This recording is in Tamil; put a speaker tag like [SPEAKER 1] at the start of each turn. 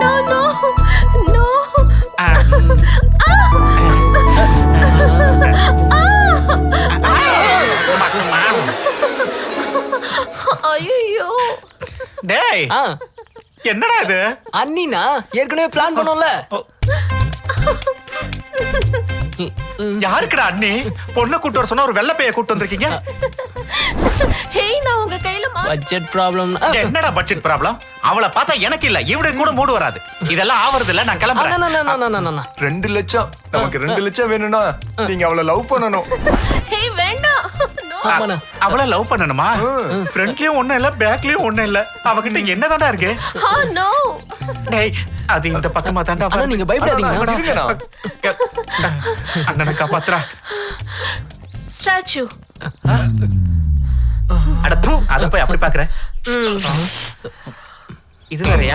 [SPEAKER 1] No, no, no. ஐயோ.
[SPEAKER 2] டேய் என்னடா இது?
[SPEAKER 3] அண்ணினா ஏற்கனவே பிளான் பண்ணோம்ல.
[SPEAKER 2] யாருக்குடா அண்ணி? பொண்ணை கூட்டு வர சொன்னா ஒரு வெள்ளை பைய கூட்டு வந்திருக்கீங்க.
[SPEAKER 1] ஹேய், நான் உங்க கையில
[SPEAKER 3] பட்ஜெட் ப்ராப்ளம்.
[SPEAKER 2] என்னடா பட்ஜெட் ப்ராப்ளம்? அவளை பார்த்தா எனக்கு இல்ல, இவனுக்கு கூட மூடு வராது. இதெல்லாம் ஆவறது இல்ல, நான் கிளம்புறேன்.
[SPEAKER 4] 2 லட்சம் நமக்கு 2 லட்சம் வேணும்னா நீங்க அவளை லவ் பண்ணணும்.
[SPEAKER 1] ஹேய், வேண்டாம். No.
[SPEAKER 2] அவளை லவ் பண்ணணுமா? ஃப்ரண்ட்லயும் ஒண்ணும் இல்ல, பேக்லயும் ஒண்ணும் இல்ல. அவகிட்ட என்னதான்டா இருக்கு?
[SPEAKER 1] No.
[SPEAKER 2] டேய், அது இந்த பக்கமா தான்டா.
[SPEAKER 3] ஆனா நீங்க பயப்படாதீங்க.
[SPEAKER 4] இருங்கண்ணா.
[SPEAKER 2] அண்ணனை காப்பாத்துறா.
[SPEAKER 1] ஸ்டாச்சு.
[SPEAKER 2] அட தூ, அத போய் அப்படி பாக்குறேன். இது வேறயா?